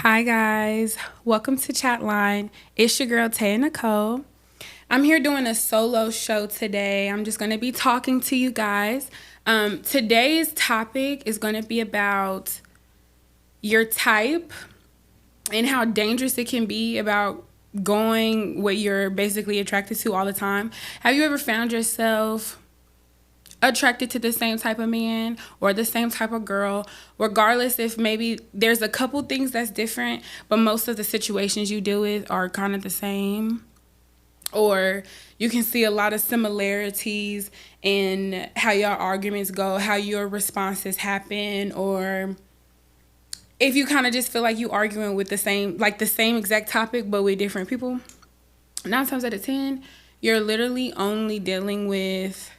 Hi guys, welcome to Chatline. It's your girl Taya Nicole. I'm here doing a solo show today. I'm just going to be talking to you guys. Today's topic is going to be about your type and how dangerous it can be about going what you're basically attracted to all the time. Have you ever found yourself attracted to the same type of man or the same type of girl, regardless if maybe there's a couple things that's different, but most of the situations you deal with are kind of the same? Or you can see a lot of similarities in how your arguments go, how your responses happen, or if you kind of just feel like you arguing with the same exact topic, but with different people. 9 times out of 10, you're literally only dealing with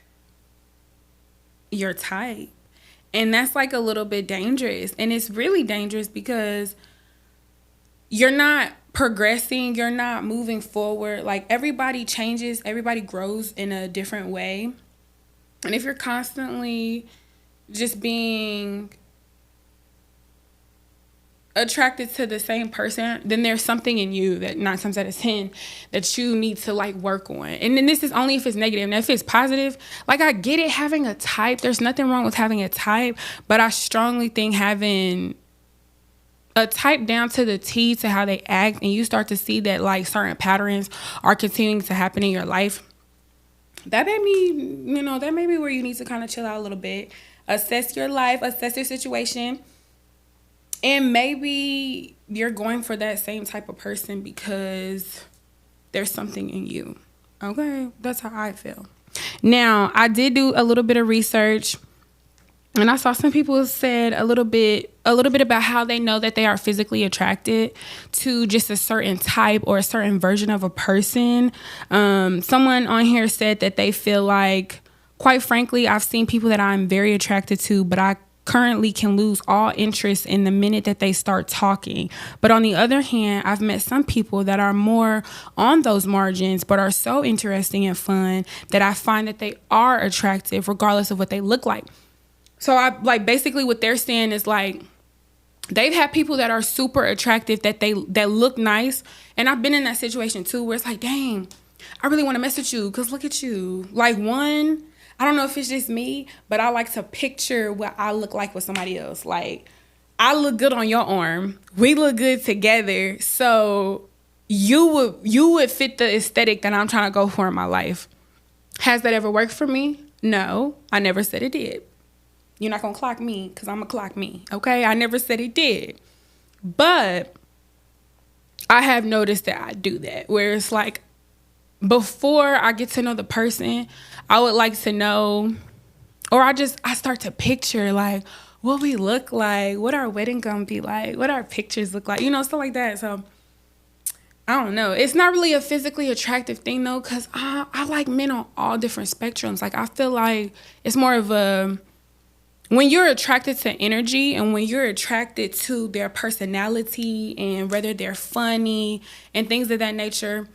your type. And that's like a little bit dangerous. And it's really dangerous because you're not progressing, you're not moving forward. Like, everybody changes, everybody grows in a different way. And if you're constantly just being attracted to the same person, then there's something in you that 9 times out of 10 that you need to like work on. And then this is only if it's negative. And if it's positive, like, I get it having a type. There's nothing wrong with having a type, but I strongly think having a type down to the T to how they act, and you start to see that like certain patterns are continuing to happen in your life, that may be where you need to kind of chill out a little bit, assess your life, assess your situation. And maybe you're going for that same type of person because there's something in you. Okay, that's how I feel. Now, I did do a little bit of research, and I saw some people said a little bit about how they know that they are physically attracted to just a certain type or a certain version of a person. Someone on here said that they feel like, quite frankly, I've seen people that I'm very attracted to, but I currently can lose all interest in the minute that they start talking. But on the other hand, I've met some people that are more on those margins, but are so interesting and fun that I find that they are attractive regardless of what they look like. So I like, basically what they're saying is like, they've had people that are super attractive that look nice. And I've been in that situation too, where it's like, dang, I really want to mess with you because look at you. Like, I don't know if it's just me, but I like to picture what I look like with somebody else. Like, I look good on your arm. We look good together. So you would fit the aesthetic that I'm trying to go for in my life. Has that ever worked for me? No, I never said it did. You're not going to clock me because I'm going to clock me. Okay? I never said it did. But I have noticed that I do that, where it's like, before I get to know the person, I would like to know, or I start to picture like what we look like, what our wedding gonna be like, what our pictures look like, stuff like that. So I don't know. It's not really a physically attractive thing though, because I like men on all different spectrums. Like, I feel like it's more of when you're attracted to energy and when you're attracted to their personality and whether they're funny and things of that nature,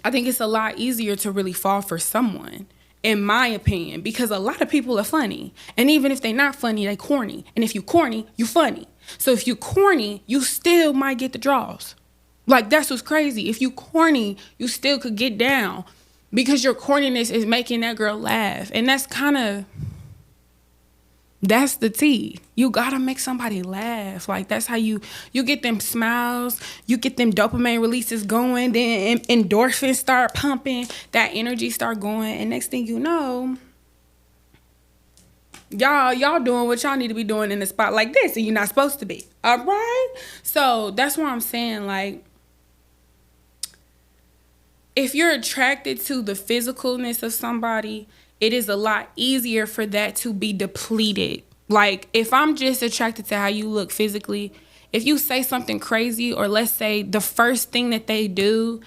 I think it's a lot easier to really fall for someone, in my opinion, because a lot of people are funny. And even if they're not funny, they corny. And if you corny, you funny. So if you corny, you still might get the draws. Like, that's what's crazy. If you corny, you still could get down because your corniness is making that girl laugh. And that's the tea. You gotta make somebody laugh. Like, that's how you get them smiles, you get them dopamine releases going, then endorphins start pumping, that energy start going, and next thing you know, y'all doing what y'all need to be doing in a spot like this, and you're not supposed to be. All right? So that's why I'm saying, like, if you're attracted to the physicalness of somebody, it is a lot easier for that to be depleted. Like, if I'm just attracted to how you look physically, if you say something crazy, or let's say the first thing that they do,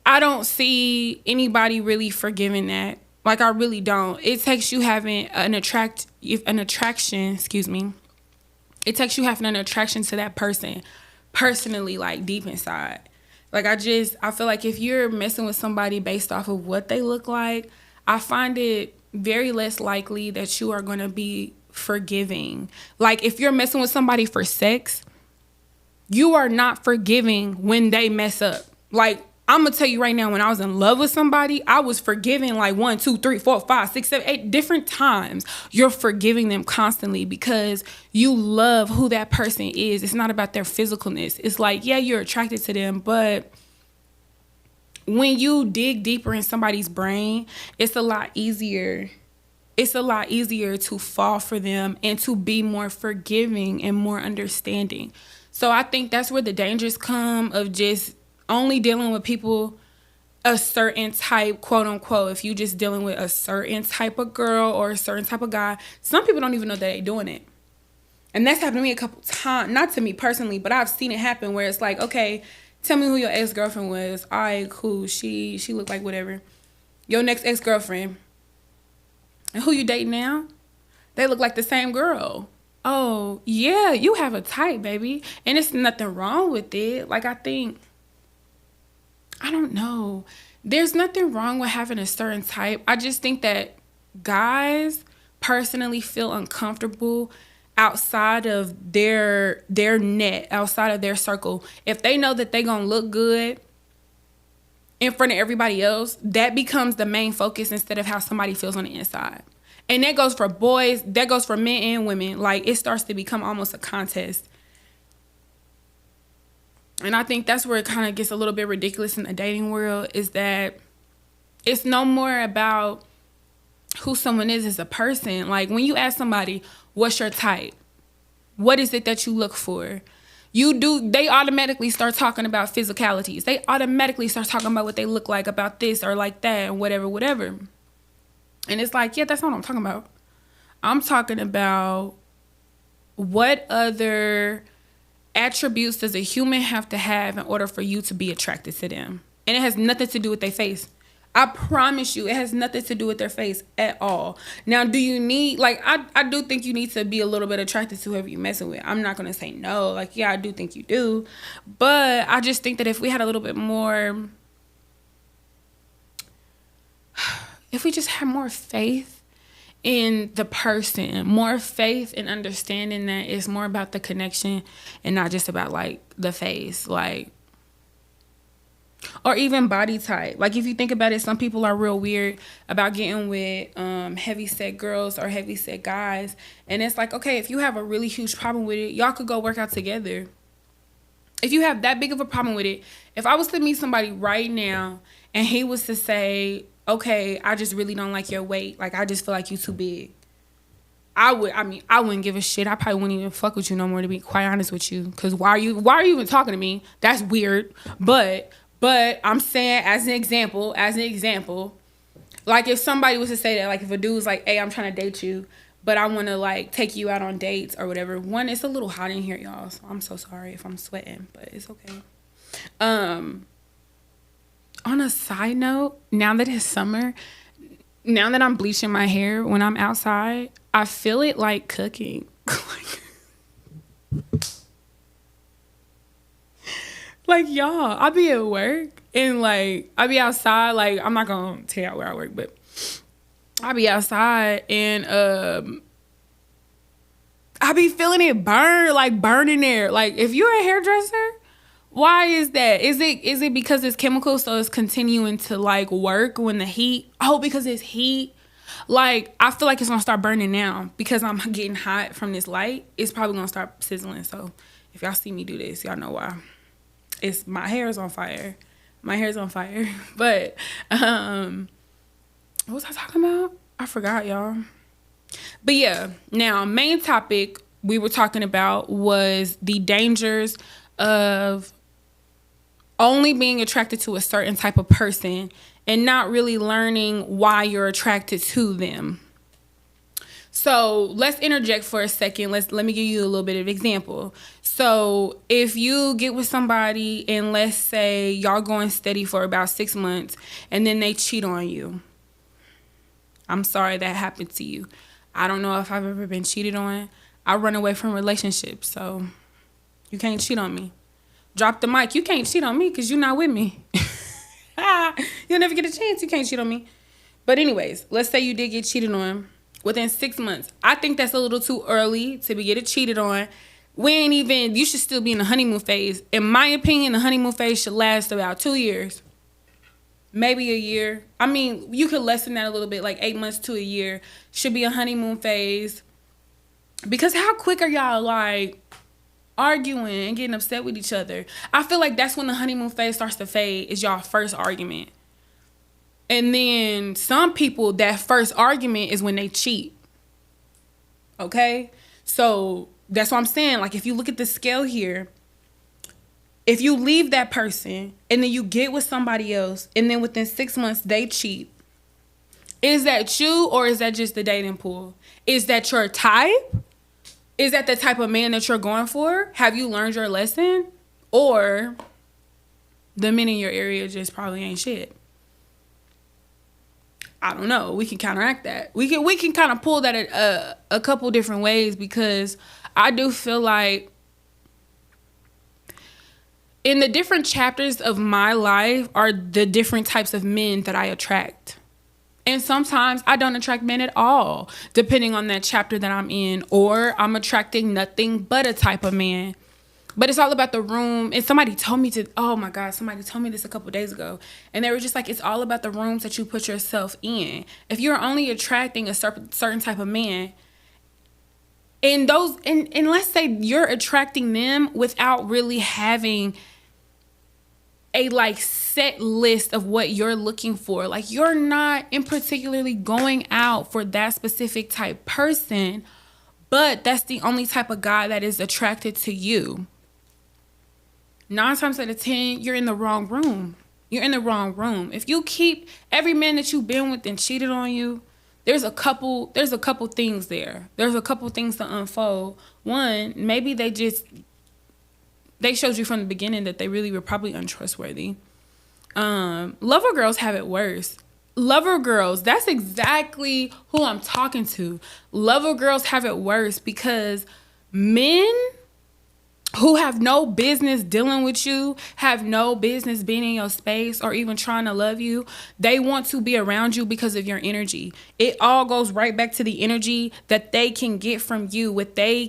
I don't see anybody really forgiving that. Like, I really don't. It takes you having an attraction, It takes you having an attraction to that person personally, like, deep inside. Like, I feel like if you're messing with somebody based off of what they look like, I find it very less likely that you are going to be forgiving. Like, if you're messing with somebody for sex, you are not forgiving when they mess up. Like, I'm gonna tell you right now, when I was in love with somebody, I was forgiving like 1, 2, 3, 4, 5, 6, 7, 8 different times. You're forgiving them constantly because you love who that person is. It's not about their physicalness. It's like, yeah, you're attracted to them, but when you dig deeper in somebody's brain, it's a lot easier. It's a lot easier to fall for them and to be more forgiving and more understanding. So I think that's where the dangers come of just only dealing with people a certain type, quote unquote. If you just dealing with a certain type of girl or a certain type of guy, some people don't even know that they're doing it. And that's happened to me a couple times, not to me personally, but I've seen it happen where it's like, okay, tell me who your ex-girlfriend was. All right, cool. She looked like whatever. Your next ex-girlfriend. And who you dating now? They look like the same girl. Oh, yeah, you have a type, baby. And it's nothing wrong with it. Like, I don't know. There's nothing wrong with having a certain type. I just think that guys personally feel uncomfortable outside of their net, outside of their circle. If they know that they're going to look good in front of everybody else, that becomes the main focus instead of how somebody feels on the inside. And that goes for boys, that goes for men and women. Like, it starts to become almost a contest. And I think that's where it kind of gets a little bit ridiculous in the dating world, is that it's no more about who someone is as a person. Like, when you ask somebody, what's your type? What is it that you look for? They automatically start talking about physicalities. They automatically start talking about what they look like, about this or like that and whatever. And it's like, yeah, that's not what I'm talking about. I'm talking about what other attributes does a human have to have in order for you to be attracted to them. And it has nothing to do with their face. I promise you, it has nothing to do with their face at all. Now, do you need, like, I do think you need to be a little bit attracted to whoever you're messing with. I'm not going to say no. Like, yeah, I do think you do. But I just think that if we had a little bit more, if we just had more faith in the person, more faith and understanding that it's more about the connection and not just about, like, the face, like, or even body type. Like, if you think about it, some people are real weird about getting with heavy-set girls or heavy-set guys. And it's like, okay, if you have a really huge problem with it, y'all could go work out together. If you have that big of a problem with it, if I was to meet somebody right now and he was to say, okay, I just really don't like your weight. Like, I just feel like you too big. I wouldn't give a shit. I probably wouldn't even fuck with you no more, to be quite honest with you. Because why are you even talking to me? That's weird. But I'm saying as an example, like, if somebody was to say that, like, if a dude was like, hey, I'm trying to date you, but I want to, like, take you out on dates or whatever. One, it's a little hot in here, y'all, so I'm so sorry if I'm sweating, but it's okay. On a side note, now that it's summer, now that I'm bleaching my hair when I'm outside, I feel it like cooking. Like, y'all, I be at work and, like, I be outside. Like, I'm not going to tell y'all where I work, but I be outside and I be feeling it burning there. Like, if you're a hairdresser, why is that? Is it because it's chemical, so it's continuing to, like, work when the heat? Oh, because it's heat. Like, I feel like it's going to start burning now because I'm getting hot from this light. It's probably going to start sizzling. So if y'all see me do this, y'all know why. My hair is on fire. My hair is on fire. But what was I talking about? I forgot, y'all. But yeah, now, main topic we were talking about was the dangers of only being attracted to a certain type of person and not really learning why you're attracted to them. So let's interject for a second. Let me give you a little bit of example. So if you get with somebody and let's say y'all going steady for about 6 months and then they cheat on you. I'm sorry that happened to you. I don't know if I've ever been cheated on. I run away from relationships, so you can't cheat on me. Drop the mic. You can't cheat on me because you're not with me. You'll never get a chance. You can't cheat on me. But anyways, let's say you did get cheated on within 6 months. I think that's a little too early to be getting cheated on You should still be in the honeymoon phase. In my opinion, the honeymoon phase should last about 2 years. Maybe a year. I mean, you could lessen that a little bit, like 8 months to a year. Should be a honeymoon phase. Because how quick are y'all, like, arguing and getting upset with each other? I feel like that's when the honeymoon phase starts to fade, is y'all first argument. And then some people, that first argument is when they cheat. Okay? So that's what I'm saying. Like, if you look at the scale here, if you leave that person and then you get with somebody else and then within 6 months they cheat, is that you or is that just the dating pool? Is that your type? Is that the type of man that you're going for? Have you learned your lesson? Or the men in your area just probably ain't shit? I don't know. We can counteract that. We can kind of pull that a couple different ways, because I do feel like in the different chapters of my life are the different types of men that I attract. And sometimes I don't attract men at all, depending on that chapter that I'm in, or I'm attracting nothing but a type of man. But it's all about the room. And somebody told me this a couple days ago. And they were just like, it's all about the rooms that you put yourself in. If you're only attracting a certain type of man, and let's say you're attracting them without really having a like set list of what you're looking for. Like, you're not in particularly going out for that specific type person, but that's the only type of guy that is attracted to you. 9 times out of 10, you're in the wrong room. You're in the wrong room. If you keep every man that you've been with and cheated on you, there's a couple things there. There's a couple things to unfold. One, maybe they showed you from the beginning that they really were probably untrustworthy. Lover girls have it worse. Lover girls, that's exactly who I'm talking to. Lover girls have it worse because men who have no business dealing with you, have no business being in your space or even trying to love you, they want to be around you because of your energy. It all goes right back to the energy that they can get from you. They're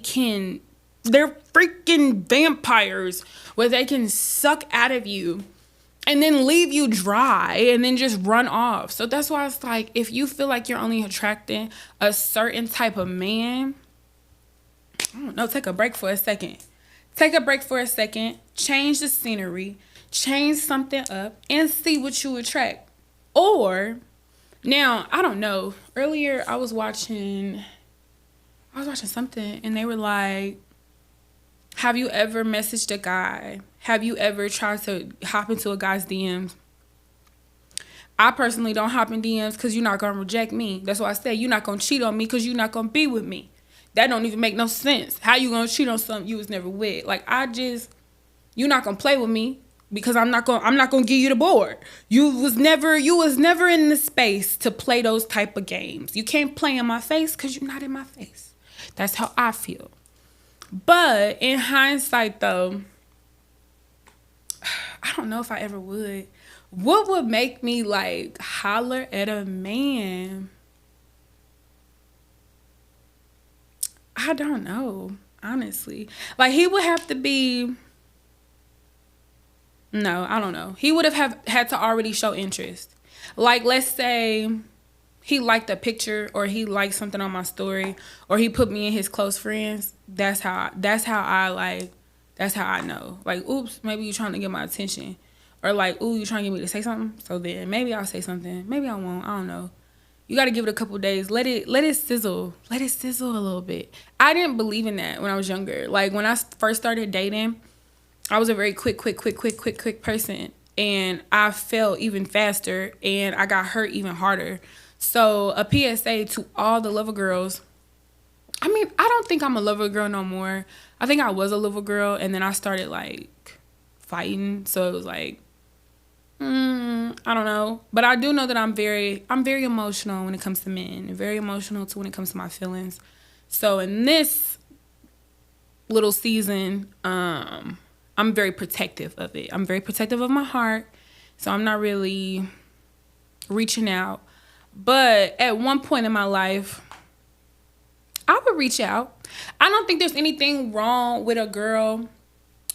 freaking vampires where they can suck out of you and then leave you dry and then just run off. So that's why it's like, if you feel like you're only attracting a certain type of man, I don't know, take a break for a second. Take a break for a second, change the scenery, change something up, and see what you attract. Or, now, I don't know. Earlier, I was watching something, and they were like, have you ever messaged a guy? Have you ever tried to hop into a guy's DMs? I personally don't hop in DMs because you're not going to reject me. That's why I say you're not going to cheat on me because you're not going to be with me. That don't even make no sense. How you gonna cheat on something you was never with? Like, you're not gonna play with me because I'm not gonna give you the board. You was never in the space to play those type of games. You can't play in my face because you're not in my face. That's how I feel. But in hindsight, though, I don't know if I ever would. What would make me like holler at a man? I don't know, honestly. Like, he would have to be... No, I don't know. He would have had to already show interest. Like, let's say he liked a picture or he liked something on my story or he put me in his close friends. That's how I know. Like, oops, maybe you're trying to get my attention. Or like, ooh, you trying to get me to say something? So then maybe I'll say something. Maybe I won't. I don't know. You got to give it a couple days. Let it sizzle. Let it sizzle a little bit. I didn't believe in that when I was younger. Like, when I first started dating, I was a very quick person. And I fell even faster. And I got hurt even harder. So, a PSA to all the lover girls. I mean, I don't think I'm a lover girl no more. I think I was a lover girl. And then I started, like, fighting. So, it was like... I don't know. But I do know that I'm very emotional when it comes to men. Very emotional when it comes to my feelings. So in this little season, I'm very protective of it. I'm very protective of my heart. So I'm not really reaching out. But at one point in my life, I would reach out. I don't think there's anything wrong with a girl,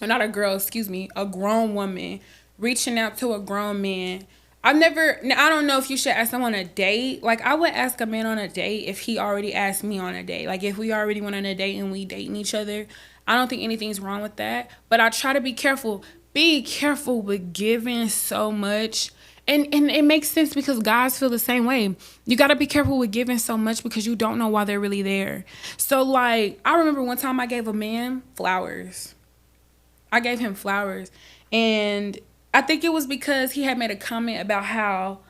or not a girl, excuse me, a grown woman reaching out to a grown man. I don't know if you should ask him on a date. Like, I would ask a man on a date if he already asked me on a date. Like, if we already went on a date and we dating each other, I don't think anything's wrong with that. But I try to be careful. Be careful with giving so much. And it makes sense because guys feel the same way. You got to be careful with giving so much because you don't know why they're really there. So, like, I remember one time I gave a man flowers. I gave him flowers. And I think it was because he had made a comment about how,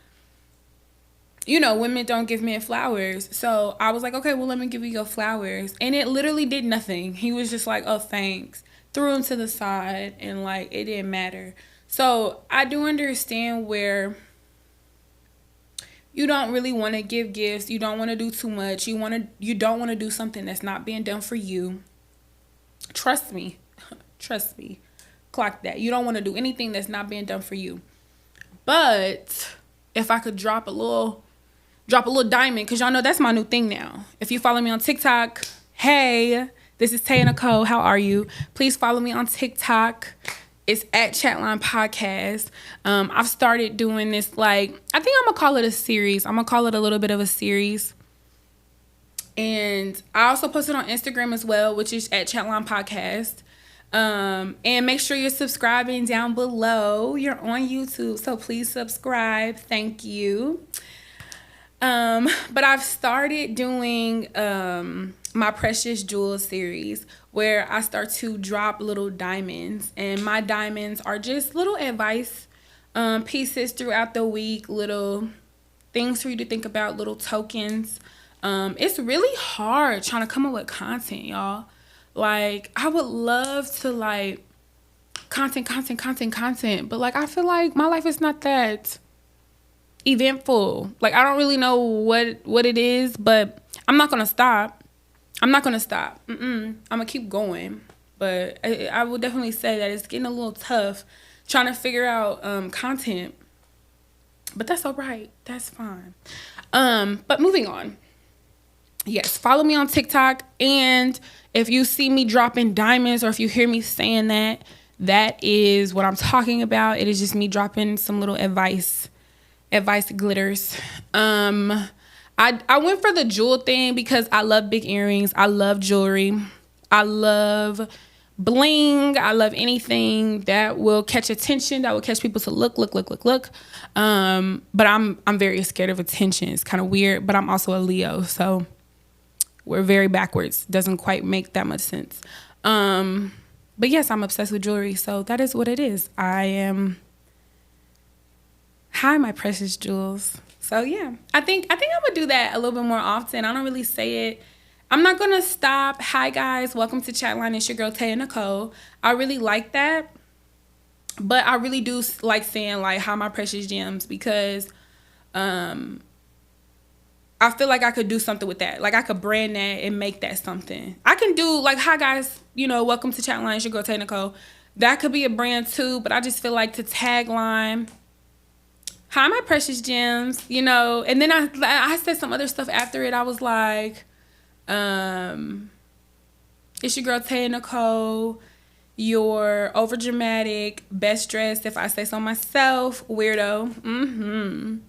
women don't give men flowers. So I was like, okay, well, let me give you your flowers. And it literally did nothing. He was just like, oh, thanks. Threw him to the side and, like, it didn't matter. So I do understand where you don't really want to give gifts. You don't want to do too much. You don't want to do something that's not being done for you. Trust me. Trust me. Clock that. You don't want to do anything that's not being done for you. But if I could drop a little diamond, because y'all know that's my new thing now. If you follow me on TikTok, hey, this is Taya Nicole. How are you? Please follow me on TikTok. It's at Chatlinepodcast. I've started doing this, like, I think I'm going to call it a series. I'm going to call it a little bit of a series. And I also post it on Instagram as well, which is at Chatlinepodcast. And make sure you're subscribing down below. You're on YouTube, so please subscribe. Thank you. But I've started doing my Precious Jewels series where I start to drop little diamonds. And my diamonds are just little advice pieces throughout the week, little things for you to think about, little tokens. It's really hard trying to come up with content, y'all. Like, I would love to, like, content. But, like, I feel like my life is not that eventful. Like, I don't really know what it is, but I'm not going to stop. I'm going to keep going. But I would definitely say that it's getting a little tough trying to figure out content. But that's all right. That's fine. But moving on. Yes, follow me on TikTok. And if you see me dropping diamonds or if you hear me saying that, that is what I'm talking about. It is just me dropping some little advice glitters. I went for the jewel thing because I love big earrings. I love jewelry. I love bling. I love anything that will catch attention, that will catch people to look. But I'm very scared of attention. It's kind of weird, but I'm also a Leo, so we're very backwards. Doesn't quite make that much sense. But yes, I'm obsessed with jewelry, so that is what it is. Hi, my precious jewels. So yeah, I think I'm gonna do that a little bit more often. I don't really say it. I'm not gonna stop. Hi guys, welcome to Chatline. It's your girl Taya Nicole. I really like that, but I really do like saying like hi my precious gems because I feel like I could do something with that. Like I could brand that and make that something. I can do like hi guys, welcome to Chatline. It's your girl Taya Nicole. That could be a brand too, but I just feel like to tagline hi my precious gems, and then I said some other stuff after it. I was like, it's your girl Taya Nicole. You're over dramatic, best dressed if I say so myself, weirdo.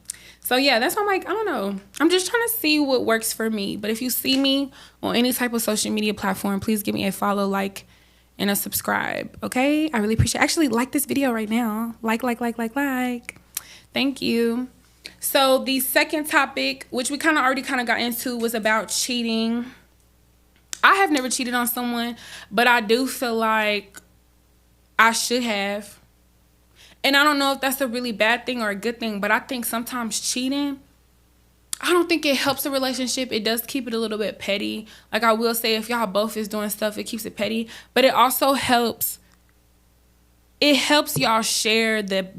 So yeah, that's why I'm like, I don't know. I'm just trying to see what works for me. But if you see me on any type of social media platform, please give me a follow, like, and a subscribe. Okay? I really appreciate it. Actually, like this video right now. Like. Thank you. So the second topic, which we already got into, was about cheating. I have never cheated on someone, but I do feel like I should have. And I don't know if that's a really bad thing or a good thing, but I think sometimes cheating, I don't think it helps a relationship. It does keep it a little bit petty. Like I will say, if y'all both is doing stuff, it keeps it petty. But it also helps. It helps y'all share the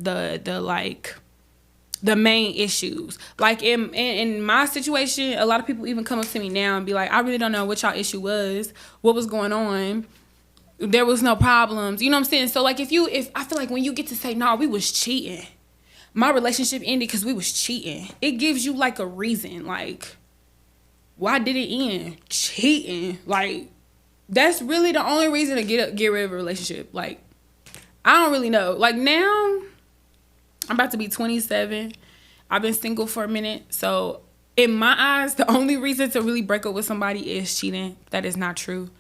main issues. Like in my situation, a lot of people even come up to me now and be like, I really don't know what y'all issue was, what was going on. There was no problems. You know what I'm saying? So like if I feel like when you get to say, no, we was cheating. My relationship ended because we was cheating. It gives you like a reason. Like Why did it end? Cheating. Like, that's really the only reason to get rid of a relationship. Like, I don't really know. Like, now I'm about to be 27. I've been single for a minute. So, in my eyes, the only reason to really break up with somebody is cheating. That is not true.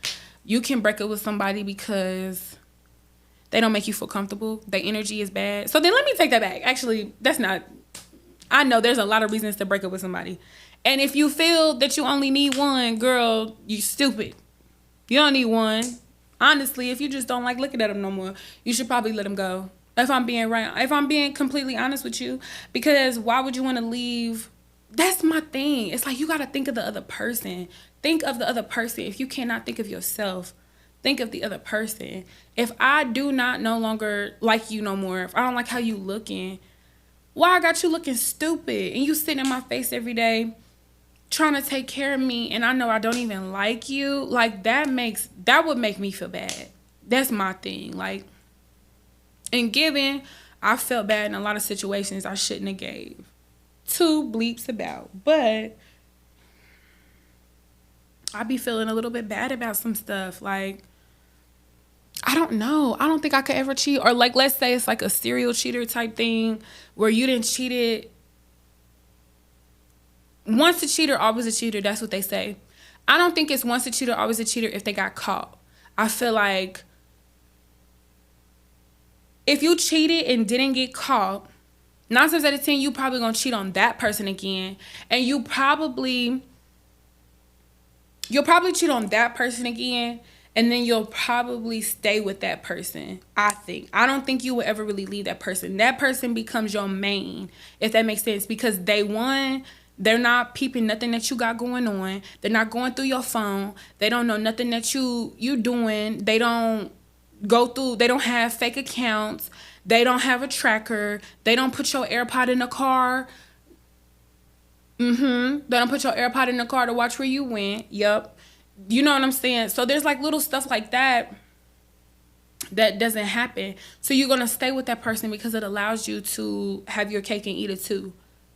You can break up with somebody because they don't make you feel comfortable. Their energy is bad. So then let me take that back. Actually, that's not... I know there's a lot of reasons to break up with somebody. And if you feel that you only need one, girl, you stupid. You don't need one. Honestly, if you just don't like looking at them no more, you should probably let them go. If I'm being completely honest with you. Because why would you want to leave? That's my thing. It's like you got to think of the other person. Think of the other person. If you cannot think of yourself, think of the other person. If I do not no longer like you no more, if I don't like how you looking, why I got you looking stupid and you sitting in my face every day trying to take care of me and I know I don't even like you, like that would make me feel bad. That's my thing. Like, in giving, I felt bad in a lot of situations I shouldn't have gave two bleeps about. But I be feeling a little bit bad about some stuff. Like, I don't know. I don't think I could ever cheat. Or like, let's say it's like a serial cheater type thing where you didn't cheat it. Once a cheater, always a cheater. That's what they say. I don't think it's once a cheater, always a cheater if they got caught. I feel like if you cheated and didn't get caught, 9 times out of 10, you probably gonna cheat on that person again. And you'll probably cheat on that person again. And then you'll probably stay with that person, I think. I don't think you will ever really leave that person. That person becomes your main, if that makes sense. Because day one, they're not peeping nothing that you got going on. They're not going through your phone. They don't know nothing that you doing. They don't have fake accounts. They don't have a tracker. They don't put your AirPod in the car. They don't put your AirPod in the car to watch where you went. Yup. You know what I'm saying? So there's like little stuff like that doesn't happen. So you're going to stay with that person because it allows you to have your cake and eat it too.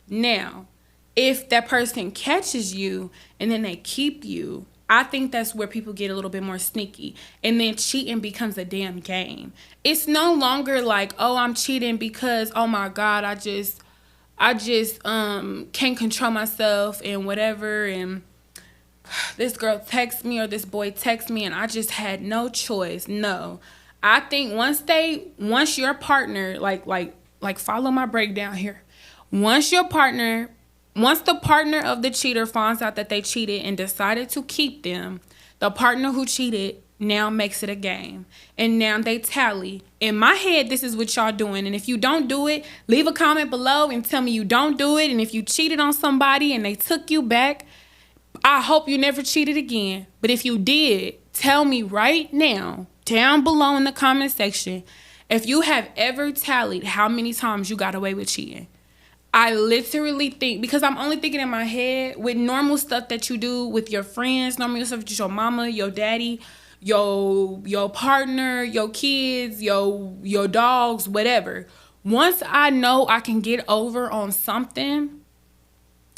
Now, if that person catches you and then they keep you, I think that's where people get a little bit more sneaky. And then cheating becomes a damn game. It's no longer like, oh, I'm cheating because, oh my God, I just can't control myself and whatever, and this girl texts me or this boy texts me and I just had no choice. No. I think once your partner, like follow my breakdown here. Once the partner of the cheater finds out that they cheated and decided to keep them, the partner who cheated now makes it a game. And now they tally. In my head, this is what y'all doing. And if you don't do it, leave a comment below and tell me you don't do it. And if you cheated on somebody and they took you back, I hope you never cheated again. But if you did, tell me right now, down below in the comment section, if you have ever tallied how many times you got away with cheating. I literally think, because I'm only thinking in my head with normal stuff that you do with your friends, normal stuff with your mama, your daddy, your partner, your kids, your dogs, whatever. Once I know I can get over on something,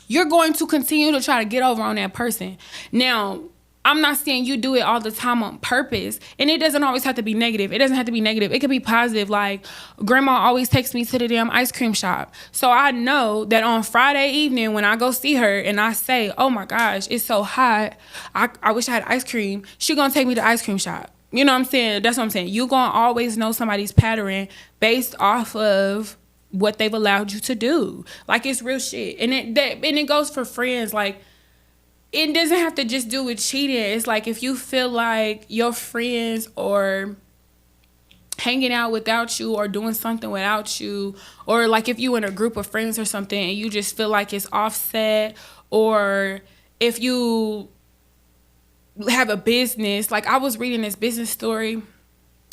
you're going to continue to try to get over on that person. Now, I'm not saying you do it all the time on purpose. And it doesn't always have to be negative. It doesn't have to be negative. It could be positive. Like, grandma always takes me to the damn ice cream shop. So I know that on Friday evening when I go see her and I say, oh my gosh, it's so hot. I wish I had ice cream. She gonna take me to the ice cream shop. You know what I'm saying? That's what I'm saying. You gonna always know somebody's pattern based off of what they've allowed you to do. Like, it's real shit. And it goes for friends. Like, it doesn't have to just do with cheating. It's like if you feel like your friends are hanging out without you or doing something without you, or like if you in a group of friends or something and you just feel like it's offset, or if you have a business. Like, I was reading this business story,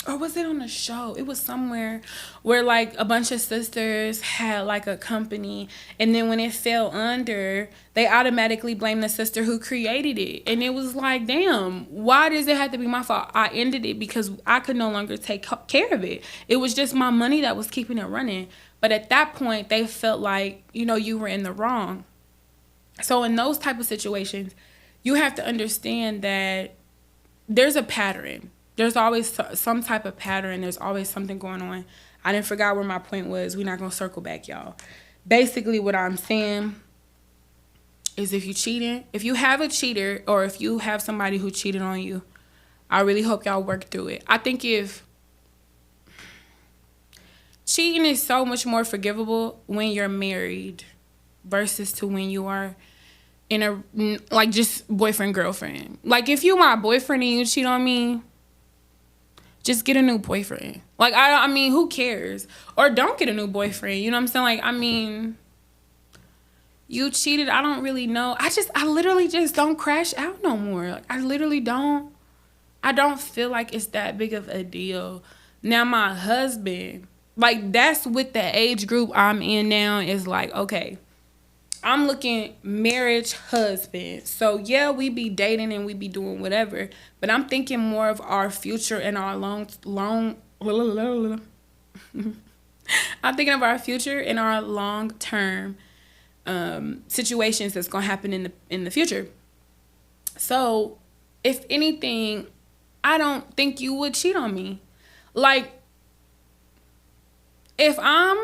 or was it on a show? It was somewhere where like a bunch of sisters had like a company, and then when it fell under, they automatically blamed the sister who created it. And it was like, damn, why does it have to be my fault? I ended it because I could no longer take care of it. It was just my money that was keeping it running. But at that point, they felt like, you know, you were in the wrong. So in those type of situations, you have to understand that there's a pattern. There's always some type of pattern. There's always something going on. I didn't forget where my point was. We're not going to circle back, y'all. Basically, what I'm saying is if you cheating, if you have a cheater or if you have somebody who cheated on you, I really hope y'all work through it. I think if cheating is so much more forgivable when you're married versus to when you are in a, like, just boyfriend, girlfriend. Like, if you my boyfriend and you cheat on me, just get a new boyfriend. Like, I mean, who cares? Or don't get a new boyfriend. You know what I'm saying? Like, I mean, you cheated. I don't really know. I literally just don't crash out no more. Like, I literally don't. I don't feel like it's that big of a deal. Now, my husband, like, that's with the age group I'm in now, is like, okay, I'm looking marriage, husband. So, yeah, we be dating and we be doing whatever. But I'm thinking more of our future and our long I'm thinking of our future and our long-term situations that's going to happen in the future. So, if anything, I don't think you would cheat on me. Like, if I'm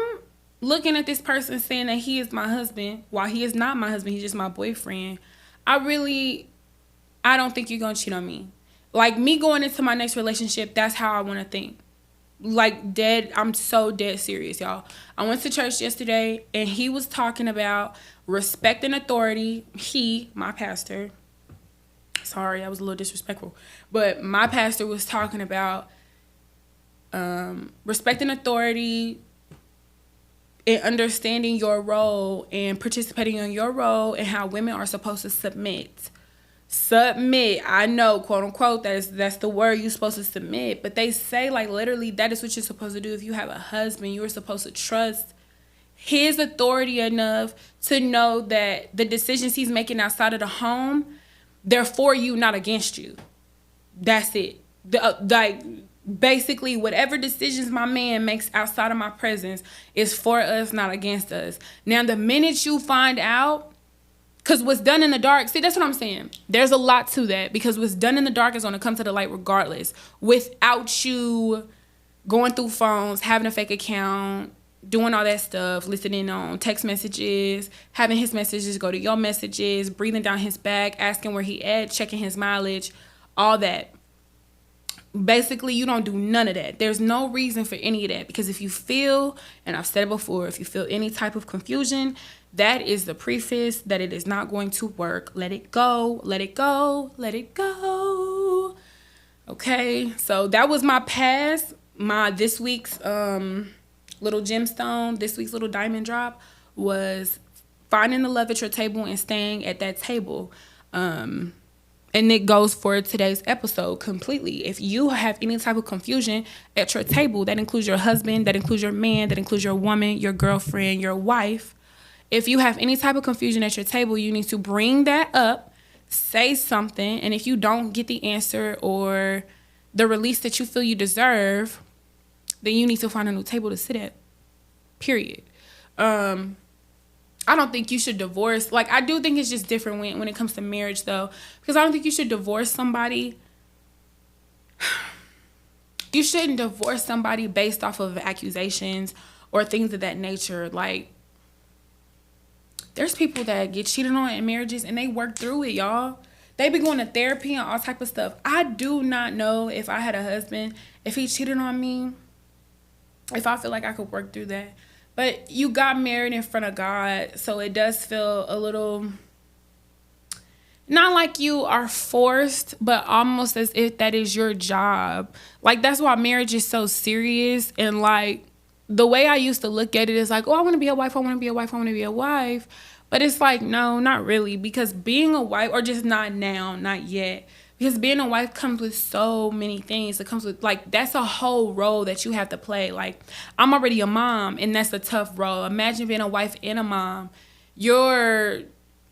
looking at this person saying that he is my husband, while he is not my husband, he's just my boyfriend, I don't think you're going to cheat on me. Like, me going into my next relationship, that's how I want to think. Like, dead, I'm so dead serious, y'all. I went to church yesterday, and he was talking about respect and authority. He, my pastor, sorry, I was a little disrespectful, but my pastor was talking about respect and authority and understanding your role and participating in your role and how women are supposed to submit. I know, quote unquote, that's the word you're supposed to submit. But they say, like, literally, that is what you're supposed to do. If you have a husband, you are supposed to trust his authority enough to know that the decisions he's making outside of the home, they're for you, not against you. That's it. Basically, whatever decisions my man makes outside of my presence is for us, not against us. Now, the minute you find out, because what's done in the dark, see, that's what I'm saying. There's a lot to that, because what's done in the dark is going to come to the light regardless. Without you going through phones, having a fake account, doing all that stuff, listening on text messages, having his messages go to your messages, breathing down his back, asking where he at, checking his mileage, all that. Basically, you don't do none of that. There's no reason for any of that, because if you feel, and I've said it before, if you feel any type of confusion, that is the preface that it is not going to work. Let it go, let it go, let it go. Okay, so that was my past. This week's little gemstone, this week's little diamond drop was finding the love at your table and staying at that table. And it goes for today's episode completely. If you have any type of confusion at your table, that includes your husband, that includes your man, that includes your woman, your girlfriend, your wife. If you have any type of confusion at your table, you need to bring that up, say something. And if you don't get the answer or the release that you feel you deserve, then you need to find a new table to sit at, period. I don't think you should divorce. Like, I do think it's just different when it comes to marriage, though. Because I don't think you should divorce somebody. You shouldn't divorce somebody based off of accusations or things of that nature. Like, there's people that get cheated on in marriages and they work through it, y'all. They be going to therapy and all type of stuff. I do not know if I had a husband, if he cheated on me, if I feel like I could work through that. But you got married in front of God, so it does feel a little, not like you are forced, but almost as if that is your job. Like, that's why marriage is so serious. And, like, the way I used to look at it is like, oh, I want to be a wife, I want to be a wife, I want to be a wife. But it's like, no, not really. Because being a wife, or just not now, not yet, because being a wife comes with so many things. It comes with, like, that's a whole role that you have to play. Like, I'm already a mom, and that's a tough role. Imagine being a wife and a mom. Your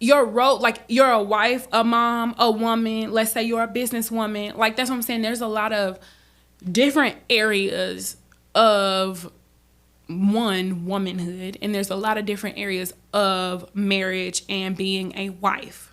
role, like, you're a wife, a mom, a woman. Let's say you're a businesswoman. Like, that's what I'm saying. There's a lot of different areas of womanhood, and there's a lot of different areas of marriage and being a wife.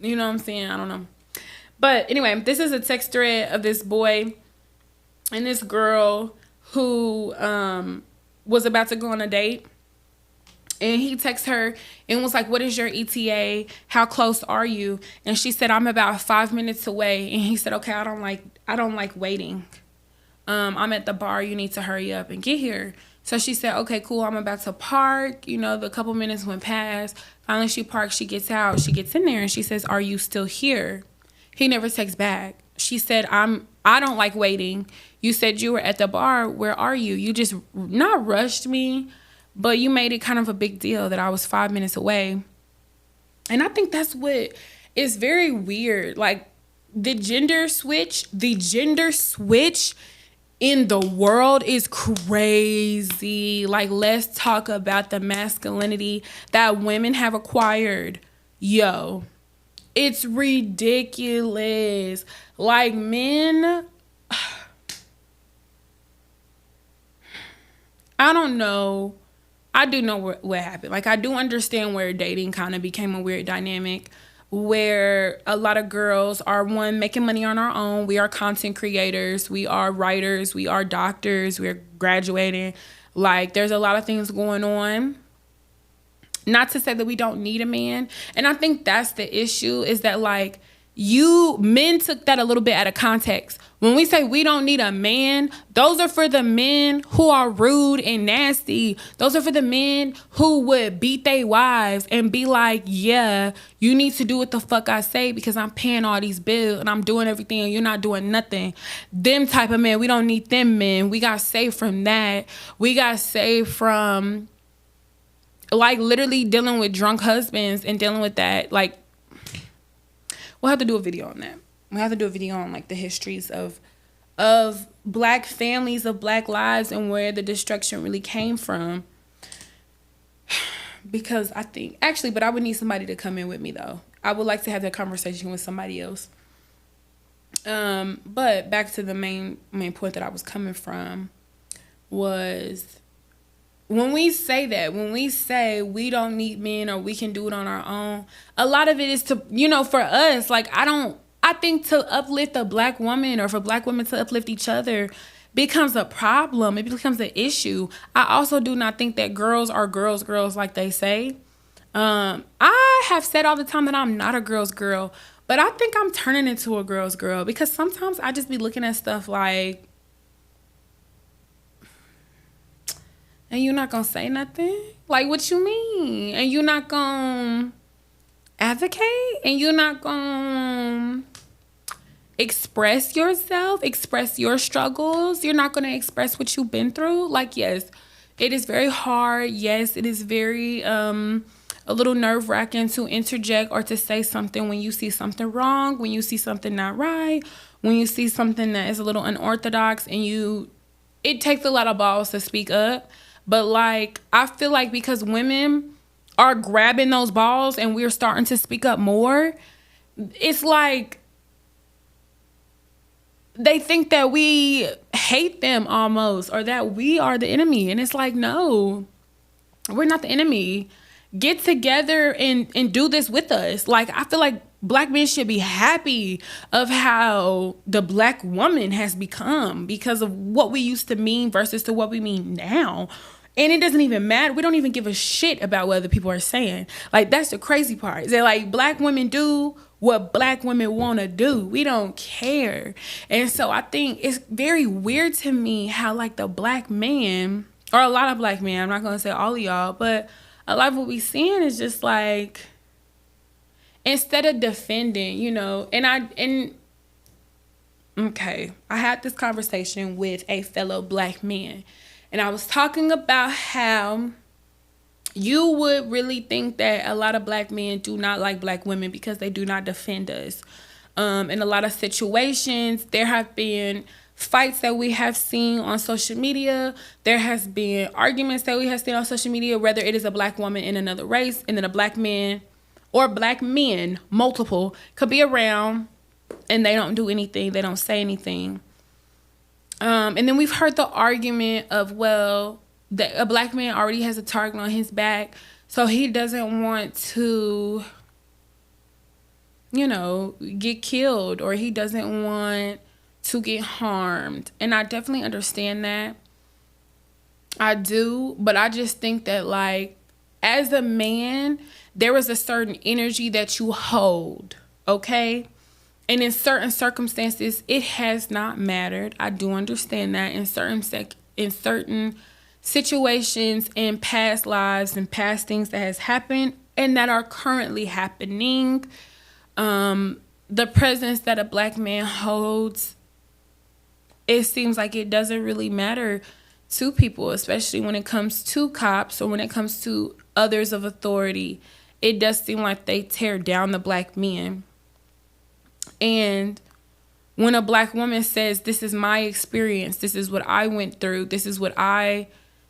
You know what I'm saying? I don't know. But anyway, this is a text thread of this boy and this girl who was about to go on a date. And he texts her and was like, what is your ETA? How close are you? And she said, I'm about 5 minutes away. And he said, okay, I don't like waiting. I'm at the bar. You need to hurry up and get here. So she said, okay, cool. I'm about to park. You know, the couple minutes went past. Finally, she parks. She gets out. She gets in there and she says, are you still here? He never texts back. She said, I don't like waiting. You said you were at the bar. Where are you? You just not rushed me, but you made it kind of a big deal that I was 5 minutes away. And I think that's what is very weird. Like the gender switch in the world is crazy. Like, let's talk about the masculinity that women have acquired. Yo, it's ridiculous. Like, men, I don't know. I do know what happened. Like, I do understand where dating kind of became a weird dynamic where a lot of girls are, one, making money on our own. We are content creators. We are writers. We are doctors. We're graduating. Like, there's a lot of things going on. Not to say that we don't need a man. And I think that's the issue, is that, like, men took that a little bit out of context. When we say we don't need a man, those are for the men who are rude and nasty. Those are for the men who would beat their wives and be like, yeah, you need to do what the fuck I say because I'm paying all these bills and I'm doing everything and you're not doing nothing. Them type of men, we don't need them men. We got saved from that. We got saved from, like, literally dealing with drunk husbands and dealing with that. Like, we'll have to do a video on that. We'll have to do a video on, like, the histories of black families, of black lives, and where the destruction really came from. Because I think, actually, but I would need somebody to come in with me, though. I would like to have that conversation with somebody else. But back to the main point that I was coming from was, when we say that, when we say we don't need men or we can do it on our own, a lot of it is to, you know, for us, like, I think to uplift a black woman or for black women to uplift each other becomes a problem. It becomes an issue. I also do not think that girls are girls like they say. I have said all the time that I'm not a girl's girl, but I think I'm turning into a girl's girl because sometimes I just be looking at stuff like, and you're not gonna say nothing? Like, what you mean? And you're not gonna advocate? And you're not gonna express yourself, express your struggles? You're not gonna express what you've been through? Like, yes, it is very hard. Yes, it is very a little nerve-wracking to interject or to say something when you see something wrong, when you see something not right, when you see something that is a little unorthodox, and it takes a lot of balls to speak up. But, like, I feel like because women are grabbing those balls and we're starting to speak up more, it's like they think that we hate them almost, or that we are the enemy. And it's like, no, we're not the enemy. Get together and do this with us. Like, I feel like black men should be happy of how the black woman has become because of what we used to mean versus to what we mean now. And it doesn't even matter. We don't even give a shit about what other people are saying. Like, that's the crazy part. They're like, black women do what black women want to do. We don't care. And so I think it's very weird to me how, like, the black man, or a lot of black men, I'm not going to say all of y'all, but a lot of what we seeing is just like, instead of defending, you know, okay, I had this conversation with a fellow black man. And I was talking about how you would really think that a lot of black men do not like black women because they do not defend us. In a lot of situations, there have been fights that we have seen on social media. There has been arguments that we have seen on social media, whether it is a black woman in another race and then a black man or black men, multiple, could be around and they don't do anything. They don't say anything. And then we've heard the argument of, well, that a black man already has a target on his back, so he doesn't want to get killed, or he doesn't want to get harmed. And I definitely understand that. I do, but I just think that, like, as a man, there is a certain energy that you hold, okay? And in certain circumstances, it has not mattered. I do understand that in certain situations in past lives and past things that has happened and that are currently happening, the presence that a black man holds, it seems like it doesn't really matter to people, especially when it comes to cops or when it comes to others of authority. It does seem like they tear down the black men. And when a black woman says, this is my experience, this is what I went through, this is what I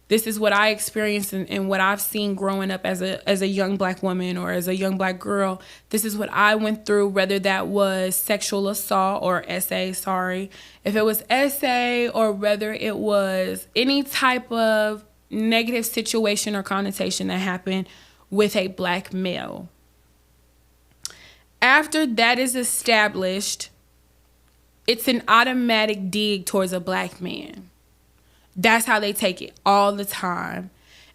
experienced and what I've seen growing up as a young black woman or as a young black girl, this is what I went through, whether that was sexual assault or if it was SA, or whether it was any type of negative situation or connotation that happened with a black male. After that is established, it's an automatic dig towards a black man. That's how they take it all the time.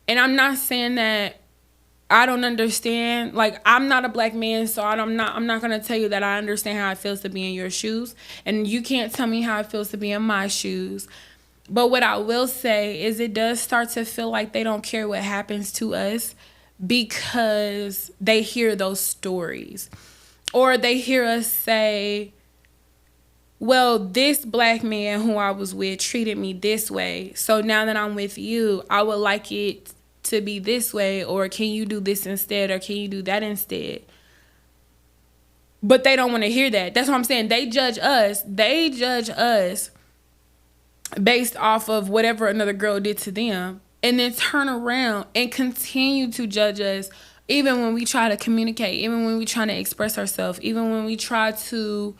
And I'm not saying that I don't understand. Like, I'm not a black man, so I'm not going to tell you that I understand how it feels to be in your shoes. And you can't tell me how it feels to be in my shoes. But what I will say is it does start to feel like they don't care what happens to us because they hear those stories. Or they hear us say, well, this black man who I was with treated me this way. So now that I'm with you, I would like it to be this way. Or can you do this instead? Or can you do that instead? But they don't want to hear that. That's what I'm saying. They judge us. They judge us based off of whatever another girl did to them. And then turn around and continue to judge us even when we try to communicate, even when we try to express ourselves, even when we try to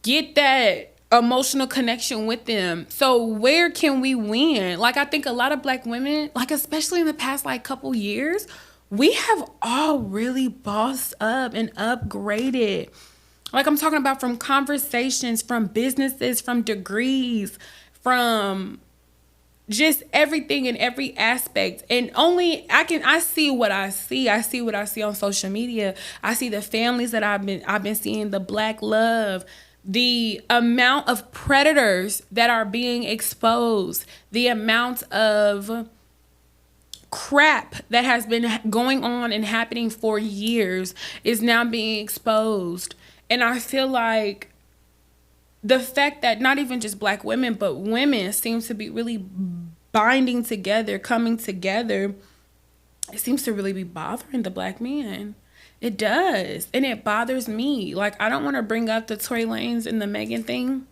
get that emotional connection with them. So where can we win? Like, I think a lot of black women, like especially in the past like couple years, we have all really bossed up and upgraded. Like, I'm talking about from conversations, from businesses, from degrees, from just everything in every aspect. And I see what I see. I see what I see on social media. I see the families that I've been seeing, the black love, the amount of predators that are being exposed, the amount of crap that has been going on and happening for years is now being exposed. And I feel like the fact that not even just black women, but women seem to be really binding together, coming together, it seems to really be bothering the black man. It does. And it bothers me. Like, I don't want to bring up the Tory Lanez and the Megan thing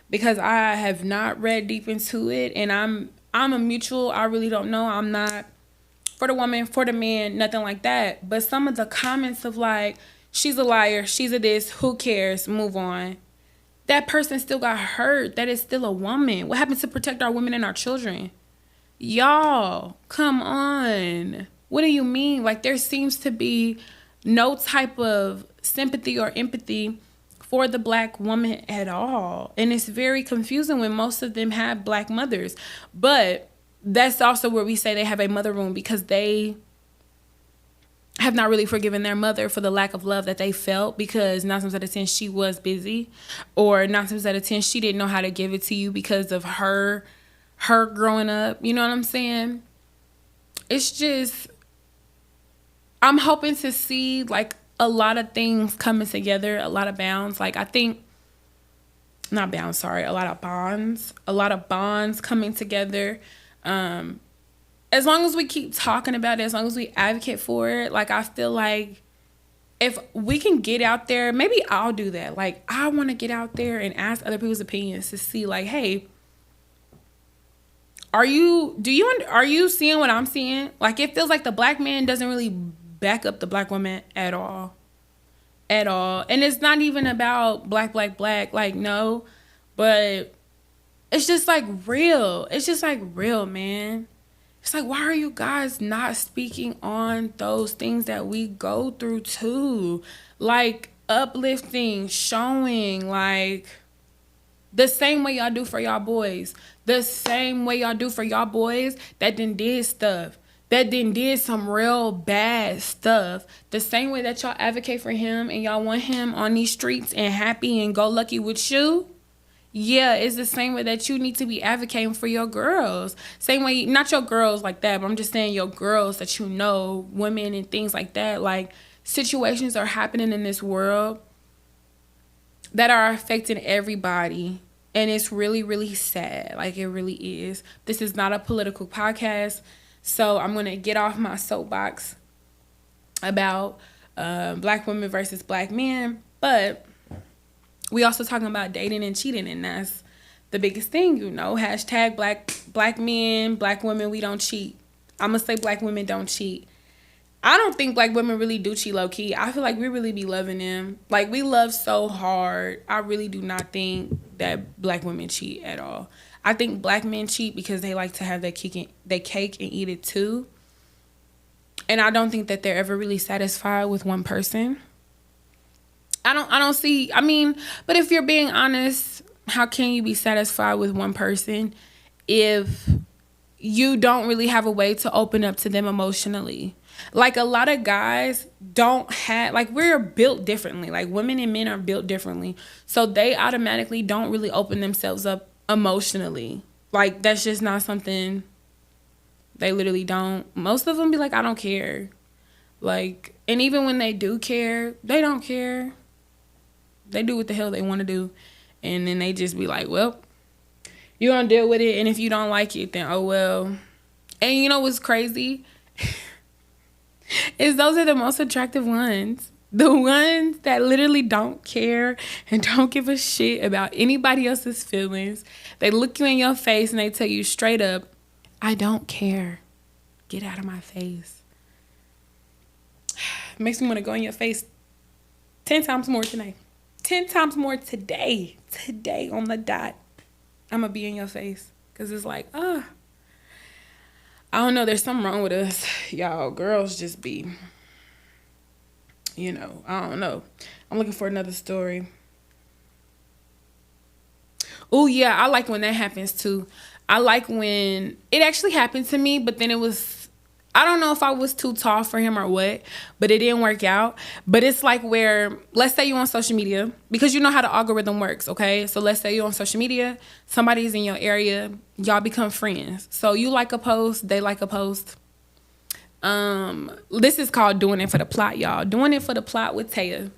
because I have not read deep into it. And I'm a mutual. I really don't know. I'm not for the woman, for the man, nothing like that. But some of the comments of like, she's a liar, she's a this, who cares, move on. That person still got hurt. That is still a woman. What happens to protect our women and our children? Y'all, come on. What do you mean? Like, there seems to be no type of sympathy or empathy for the black woman at all. And it's very confusing when most of them have black mothers. But that's also where we say they have a mother wound because they have not really forgiven their mother for the lack of love that they felt because 9 times out of 10 she was busy, or 9 times out of 10 she didn't know how to give it to you because of her growing up. You know what I'm saying? It's just, I'm hoping to see like a lot of things coming together, a lot of bounds. Like, I think, not bounds, sorry, a lot of bonds coming together. As long as we keep talking about it, as long as we advocate for it, like, I feel like if we can get out there, maybe I'll do that. Like, I want to get out there and ask other people's opinions to see, like, hey, are you seeing what I'm seeing? Like, it feels like the black man doesn't really back up the black woman at all. At all. And it's not even about black. Like, no. But it's just like real. It's just like real, man. It's like, why are you guys not speaking on those things that we go through too? Like uplifting, showing, like the same way y'all do for y'all boys. The same way y'all do for y'all boys that then did stuff. That then did some real bad stuff. The same way that y'all advocate for him and y'all want him on these streets and happy and go lucky with you. Yeah, it's the same way that you need to be advocating for your girls. Same way, not your girls like that, but I'm just saying your girls that you know, women and things like that. Like, situations are happening in this world that are affecting everybody. And it's really, really sad. Like, it really is. This is not a political podcast. So I'm going to get off my soapbox about black women versus black men. But we also talking about dating and cheating, and that's the biggest thing, you know. Hashtag black men, black women, we don't cheat. I'm going to say black women don't cheat. I don't think black women really do cheat low key. I feel like we really be loving them. Like, we love so hard. I really do not think that black women cheat at all. I think black men cheat because they like to have their cake and eat it too. And I don't think that they're ever really satisfied with one person. I don't see, I mean, but if you're being honest, how can you be satisfied with one person if you don't really have a way to open up to them emotionally? Like, a lot of guys don't have, like, we're built differently. Like, women and men are built differently. So they automatically don't really open themselves up emotionally. Like, that's just not something, they literally don't. Most of them be like, I don't care. Like, and even when they do care, they don't care. They do what the hell they want to do. And then they just be like, well, you're going to deal with it. And if you don't like it, then oh well. And you know what's crazy? Is those are the most attractive ones. The ones that literally don't care and don't give a shit about anybody else's feelings. They look you in your face and they tell you straight up, I don't care. Get out of my face. Makes me want to go in your face 10 times more tonight. 10 times more today. Today on the dot. I'm going to be in your face. Because it's like, I don't know. There's something wrong with us. Y'all, girls just be, you know, I don't know. I'm looking for another story. Oh, yeah. I like when that happens, too. I like when it actually happened to me, but then it was, I don't know if I was too tall for him or what, but it didn't work out. But it's like where, let's say you're on social media, because you know how the algorithm works, okay? So let's say you're on social media, somebody's in your area, y'all become friends. So you like a post, they like a post. This is called doing it for the plot, y'all. Doing it for the plot with Taya.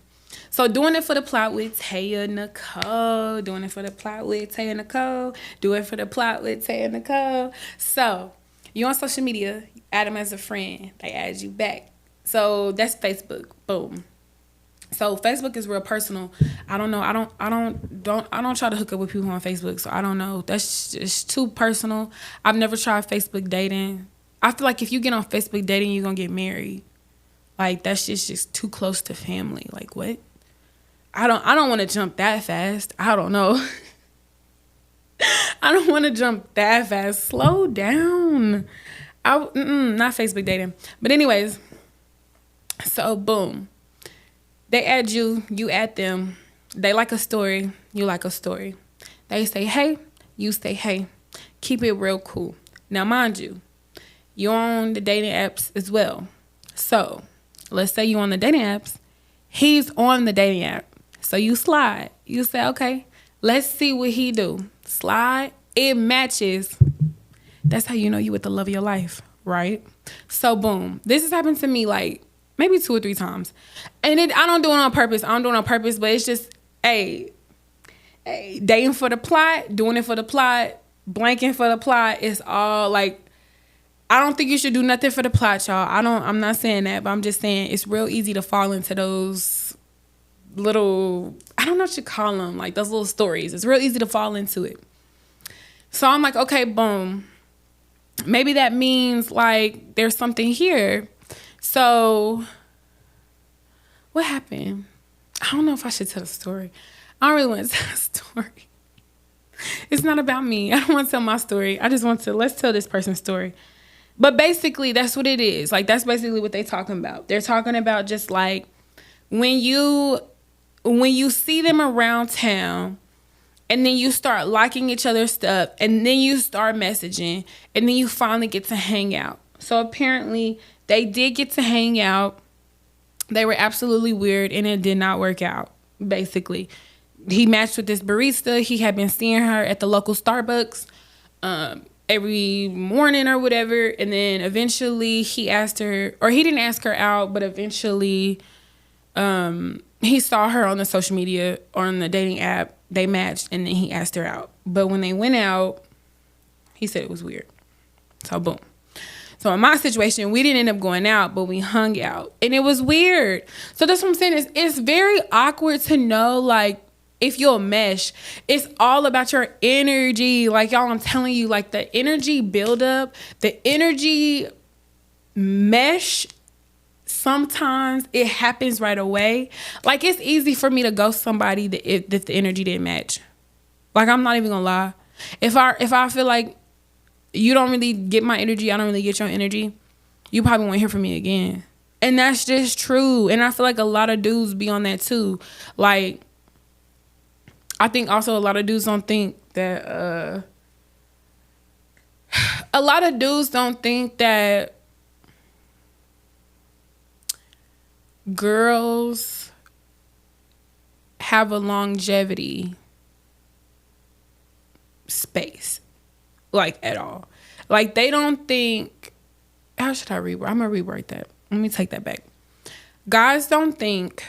So doing it for the plot with Taya Nicole. Doing it for the plot with Taya Nicole. Do it for the plot with Taya Nicole. So you on social media, add them as a friend. They add you back. So that's Facebook. Boom. So Facebook is real personal. I don't know. I don't try to hook up with people on Facebook. So I don't know. That's just too personal. I've never tried Facebook dating. I feel like if you get on Facebook dating, you're gonna get married. Like, that's just too close to family. Like, what? I don't want to jump that fast. I don't know. I don't want to jump that fast. Slow down. Not Facebook dating. But anyways, so boom. They add you, you add them. They like a story, you like a story. They say, hey, you say, hey. Keep it real cool. Now, mind you, you're on the dating apps as well. So, let's say you're on the dating apps. He's on the dating app. So you slide. You say, okay, let's see what he do. Slide. It matches. That's how you know you with the love of your life, right? So boom. This has happened to me like maybe 2 or 3 times. And I don't do it on purpose. But it's just, hey, dating for the plot, doing it for the plot, blanking for the plot. It's all like, I don't think you should do nothing for the plot, y'all. I'm not saying that, but I'm just saying it's real easy to fall into those little, I don't know what you call them, like those little stories. It's real easy to fall into it. So I'm like, okay, boom. Maybe that means like there's something here. So what happened? I don't know if I should tell the story. I don't really want to tell the story. It's not about me. I don't want to tell my story. I just want to, let's tell this person's story. But basically, that's what it is. Like, that's basically what they talking about. They're talking about just like when you see them around town, and then you start liking each other's stuff, and then you start messaging, and then you finally get to hang out. So apparently, they did get to hang out. They were absolutely weird, and it did not work out, basically. He matched with this barista. He had been seeing her at the local Starbucks every morning or whatever. And then eventually he asked her, or he didn't ask her out, but eventually he saw her on the social media or on the dating app. They matched, and then he asked her out. But when they went out, he said it was weird. So boom. So in my situation, we didn't end up going out, but we hung out. And it was weird. So that's what I'm saying. It's very awkward to know, like, if you'll mesh. It's all about your energy. Like, y'all, I'm telling you, like, the energy buildup, the energy mesh, sometimes it happens right away. Like, it's easy for me to ghost somebody if the energy didn't match. Like, I'm not even gonna lie. If I feel like you don't really get my energy, I don't really get your energy, you probably won't hear from me again. And that's just true. And I feel like a lot of dudes be on that too. Like, I think also a lot of dudes don't think that girls have a longevity space, like, at all. Like, they don't think, how should I reword? I'm gonna reword that. Let me take that back. Guys don't think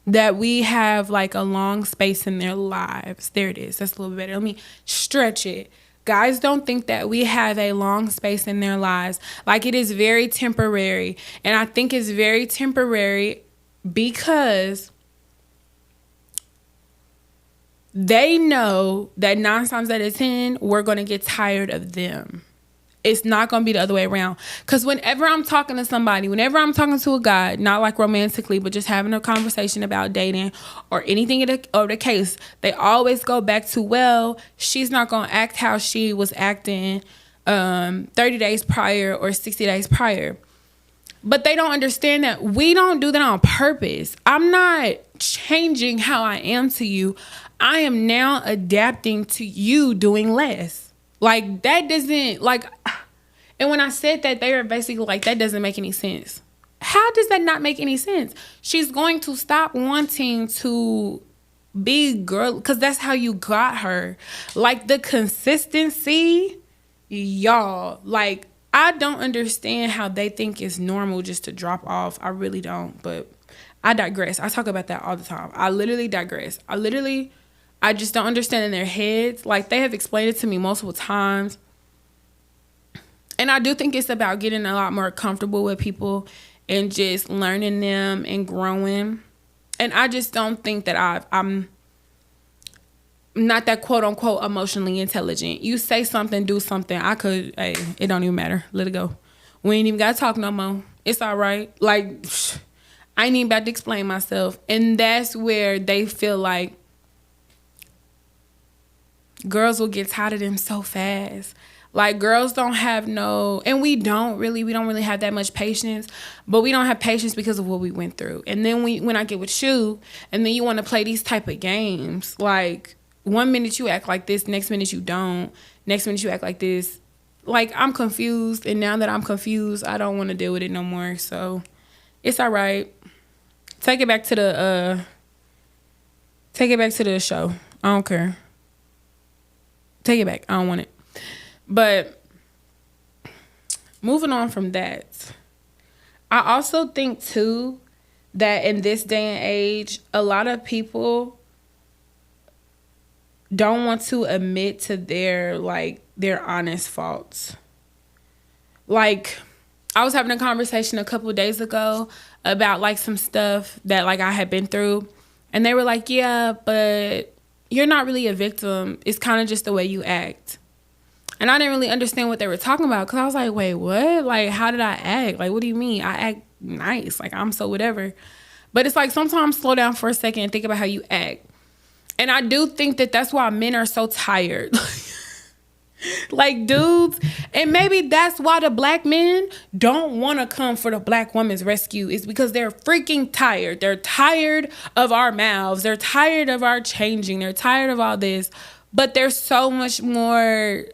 that we have, like, a long space in their lives. There it is. That's a little better. Let me stretch it. Guys don't think that we have a long space in their lives. Like, it is very temporary. And I think it's very temporary because they know that 9 times out of 10, we're going to get tired of them. It's not going to be the other way around. Because whenever I'm talking to somebody, whenever I'm talking to a guy, not like romantically, but just having a conversation about dating or anything of the case, they always go back to, well, she's not going to act how she was acting 30 days prior or 60 days prior. But they don't understand that we don't do that on purpose. I'm not changing how I am to you. I am now adapting to you doing less. Like, that doesn't, like, and when I said that, they were basically like, that doesn't make any sense. How does that not make any sense? She's going to stop wanting to be girl, because that's how you got her. Like, the consistency, y'all, like, I don't understand how they think it's normal just to drop off. I really don't, but I digress. I talk about that all the time. I literally digress. I just don't understand in their heads. Like, they have explained it to me multiple times. And I do think it's about getting a lot more comfortable with people and just learning them and growing. And I just don't think that I'm not that quote unquote emotionally intelligent. You say something, do something. It don't even matter. Let it go. We ain't even got to talk no more. It's all right. Like, I ain't even about to explain myself. And that's where they feel like girls will get tired of them so fast. Like, girls don't have and we don't really have that much patience, but we don't have patience because of what we went through. And then when I get with you, and then you want to play these type of games, like, 1 minute you act like this, next minute you don't, next minute you act like this. Like, I'm confused, and now that I'm confused, I don't want to deal with it no more. So it's all right. Take it back to the show. I don't care. Take it back. I don't want it. But moving on from that, I also think too that in this day and age, a lot of people don't want to admit to their honest faults. Like, I was having a conversation a couple of days ago about, like, some stuff that, like, I had been through, and they were like, yeah, but you're not really a victim. It's kind of just the way you act. And I didn't really understand what they were talking about, because I was like, wait, what? Like, how did I act? Like, what do you mean? I act nice. Like, I'm so whatever. But it's like, sometimes slow down for a second and think about how you act. And I do think that that's why men are so tired. Like dudes, and maybe that's why the black men don't want to come for the black woman's rescue, is because they're freaking tired. They're tired of our mouths. They're tired of our changing. They're tired of all this. But there's so much more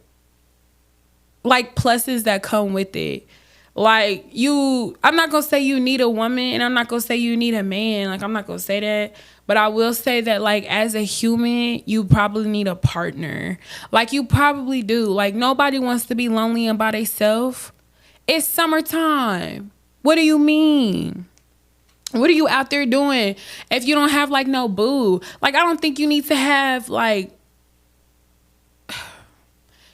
like pluses that come with it. Like I'm not gonna say you need a woman, and I'm not gonna say you need a man. Like I'm not gonna say that. But I will say that, like, as a human, you probably need a partner. Like, you probably do. Like, nobody wants to be lonely and by themselves. It's summertime. What do you mean? What are you out there doing if you don't have, like, no boo? Like, I don't think you need to have, like,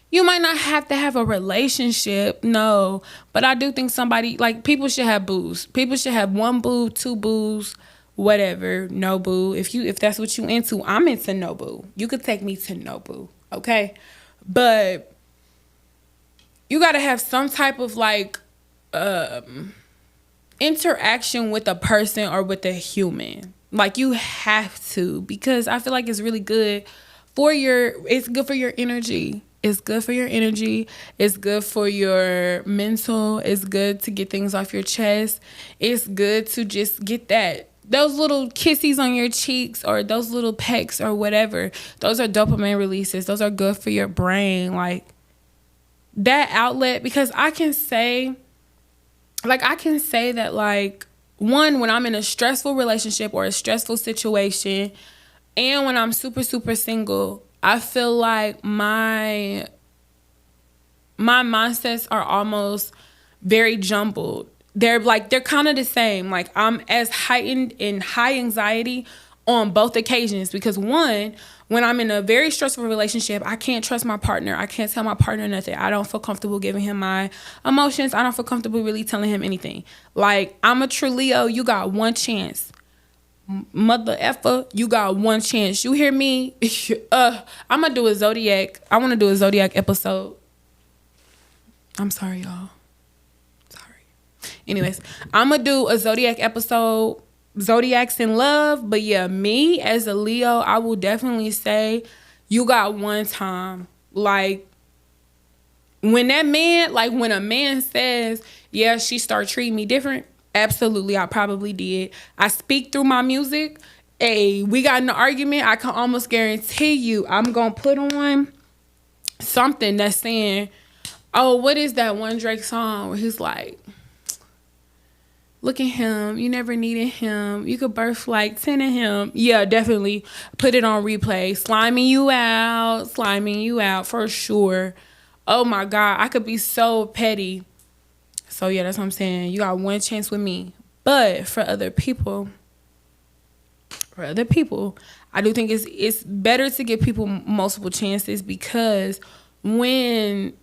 you might not have to have a relationship, no. But I do think somebody, like, people should have boos. People should have one boo, two boos, whatever, no boo. If that's what you into, I'm into no boo. You could take me to no boo, okay? But you gotta have some type of like interaction with a person or with a human. Like you have to, because I feel like it's really good it's good for your energy. It's good for your energy. It's good for your mental. It's good to get things off your chest. It's good to just get those little kissies on your cheeks or those little pecks or whatever. Those are dopamine releases. Those are good for your brain. Like that outlet, because I can say that, like, one, when I'm in a stressful relationship or a stressful situation, and when I'm super, super single, I feel like my mindsets are almost very jumbled. They're kind of the same. Like I'm as heightened in high anxiety on both occasions, because one, when I'm in a very stressful relationship, I can't trust my partner. I can't tell my partner nothing. I don't feel comfortable giving him my emotions. I don't feel comfortable really telling him anything. Like, I'm a true Leo. You got one chance. Mother effer, you got one chance. You hear me? I'm gonna do a zodiac. I want to do a zodiac episode. I'm sorry, y'all. Sorry. Anyways, I'm gonna do a zodiac episode. Zodiacs in love. But yeah, me as a Leo, I will definitely say you got one time. Like when a man says, yeah, she start treating me different, absolutely, I probably did. I speak through my music. Hey, we got in an argument, I can almost guarantee you I'm gonna put on something that's saying, oh, what is that one Drake song where he's like, look at him, you never needed him, you could birth like 10 of him. Yeah, definitely put it on replay. Sliming you out for sure. Oh my God, I could be so petty. So yeah, that's what I'm saying. You got one chance with me. But for other people, I do think it's better to give people multiple chances, because when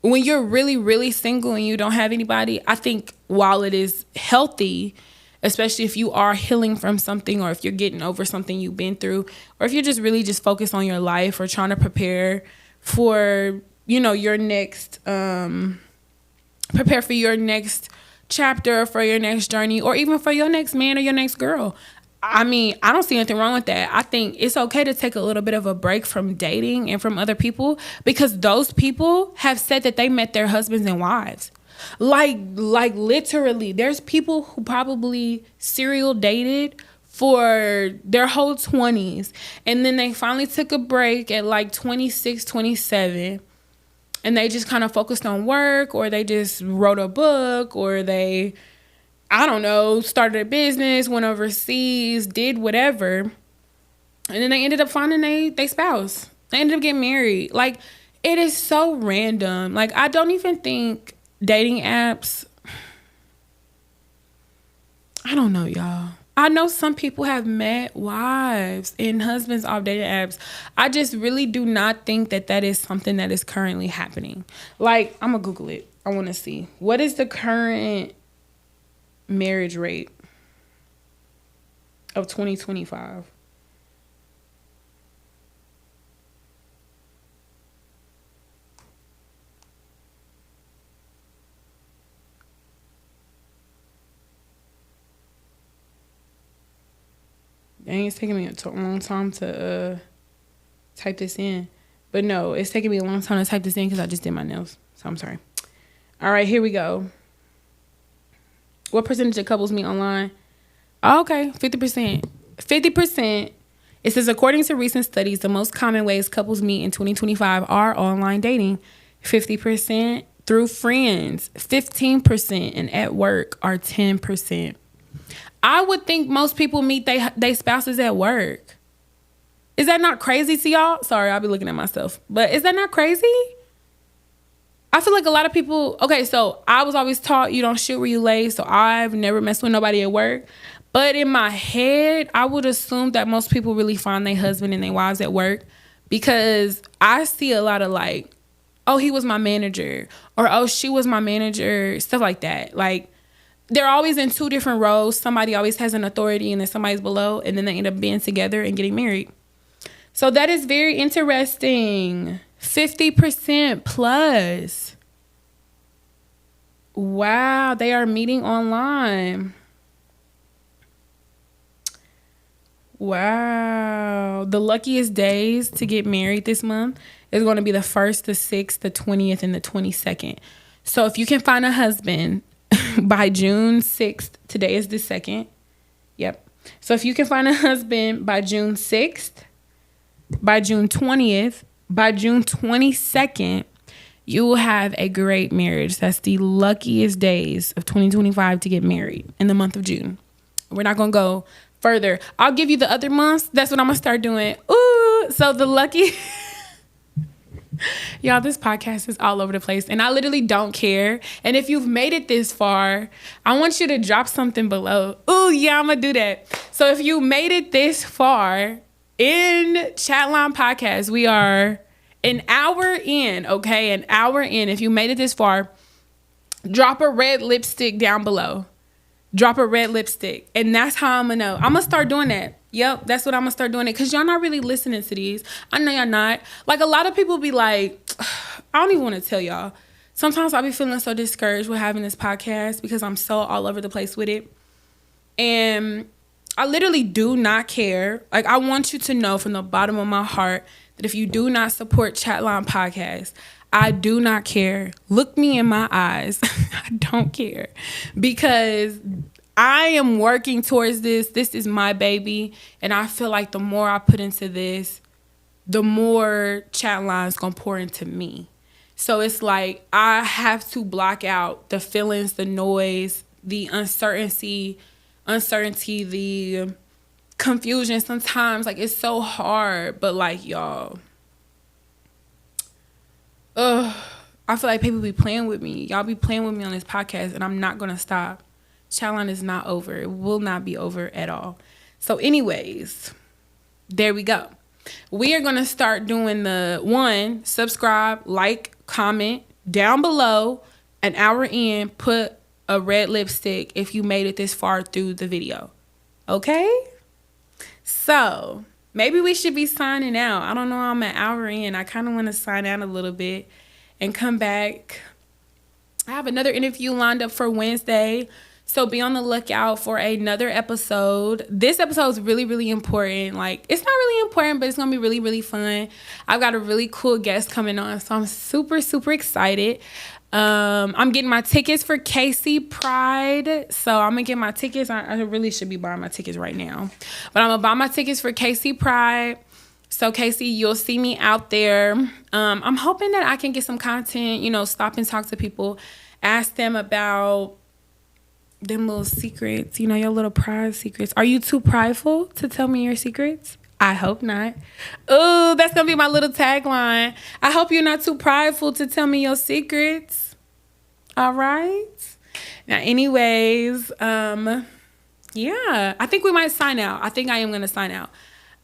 you're really, really single and you don't have anybody, I think while it is healthy, especially if you are healing from something, or if you're getting over something you've been through, or if you're just really just focused on your life or trying to prepare for, your next chapter, for your next journey, or even for your next man or your next girl. I mean, I don't see anything wrong with that. I think it's okay to take a little bit of a break from dating and from other people, because those people have said that they met their husbands and wives. Like literally, there's people who probably serial dated for their whole 20s, and then they finally took a break at like 26, 27. And they just kind of focused on work, or they just wrote a book, or they, I don't know, started a business, went overseas, did whatever. And then they ended up finding they spouse. They ended up getting married. Like, it is so random. Like, I don't even think dating apps, I don't know, y'all. I know some people have met wives and husbands off dating apps. I just really do not think that is something that is currently happening. Like, I'm going to Google it. I want to see. What is the current marriage rate of 2025? Dang, it's taking me a long time to type this in. But no, it's taking me a long time to type this in because I just did my nails. So I'm sorry. All right, here we go. What percentage of couples meet online? Oh, okay, 50%. 50%. It says, according to recent studies, the most common ways couples meet in 2025 are online dating. 50% through friends, 15%, and at work are 10%. I would think most people meet they spouses at work. Is that not crazy to y'all? Sorry, I'll be looking at myself. But is that not crazy? I feel like a lot of people... Okay, so I was always taught you don't shoot where you lay, so I've never messed with nobody at work. But in my head, I would assume that most people really find their husband and their wives at work, because I see a lot of like, oh, he was my manager, or oh, she was my manager, stuff like that. Like, they're always in two different roles. Somebody always has an authority and then somebody's below, and then they end up being together and getting married. So that is very interesting. 50% plus. Wow, they are meeting online. Wow. The luckiest days to get married this month is going to be the 1st, the 6th, the 20th, and the 22nd. So if you can find a husband by June 6th, today is the 2nd. Yep. So if you can find a husband by June 6th, by June 20th, by June 22nd, you will have a great marriage. That's the luckiest days of 2025 to get married in the month of June. We're not going to go further. I'll give you the other months. That's what I'm going to start doing. Ooh, so the lucky... Y'all, this podcast is all over the place, and I literally don't care. And if you've made it this far, I want you to drop something below. Ooh, yeah, I'm going to do that. So if you made it this far in Chatlinepodcast, we are an hour in, okay? An hour in. If you made it this far, drop a red lipstick down below. Drop a red lipstick. And that's how I'm going to know. I'm going to start doing that. Yep, that's what I'm going to start doing it. Because y'all not really listening to these. I know y'all not. Like, a lot of people be like, I don't even want to tell y'all. Sometimes I'll be feeling so discouraged with having this podcast because I'm so all over the place with it. And I literally do not care. Like, I want you to know from the bottom of my heart that if you do not support Chatline Podcast, I do not care. Look me in my eyes. I don't care. Because I am working towards this. This is my baby. And I feel like the more I put into this, the more Chatline's going to pour into me. So it's like I have to block out the feelings, the noise, the uncertainty, the confusion sometimes. Like, it's so hard. But like, y'all, I feel like people be playing with me. Y'all be playing with me on this podcast, and I'm not going to stop. Chatline is not over. It will not be over at all. So anyways, there we go. We are going to start doing the one, subscribe, like, comment down below. An hour in, put a red lipstick if you made it this far through the video. Okay? So maybe we should be signing out. I don't know. I'm an hour in. I kind of want to sign out a little bit and come back. I have another interview lined up for Wednesday. So be on the lookout for another episode. This episode is really, really important. Like, it's not really important, but it's going to be really, really fun. I've got a really cool guest coming on, so I'm super, super excited. I'm getting my tickets for KC Pride. So I'm going to get my tickets. I really should be buying my tickets right now. But I'm going to buy my tickets for KC Pride. So, Casey, you'll see me out there. I'm hoping that I can get some content, stop and talk to people, ask them about them little secrets, your little pride secrets. Are you too prideful to tell me your secrets? I hope not. Oh, that's going to be my little tagline. I hope you're not too prideful to tell me your secrets. All right. Now, anyways, yeah, I think we might sign out. I think I am going to sign out.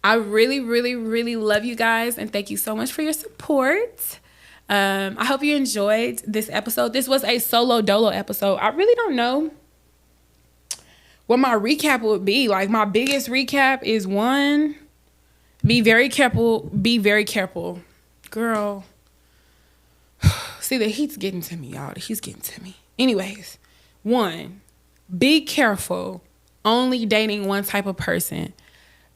I really, really, really love you guys, and thank you so much for your support. I hope you enjoyed this episode. This was a solo dolo episode. I really don't know what my recap would be. Like, my biggest recap is one, be very careful. Be very careful. Girl. See, the heat's getting to me, y'all. The heat's getting to me. Anyways, one, be careful only dating one type of person.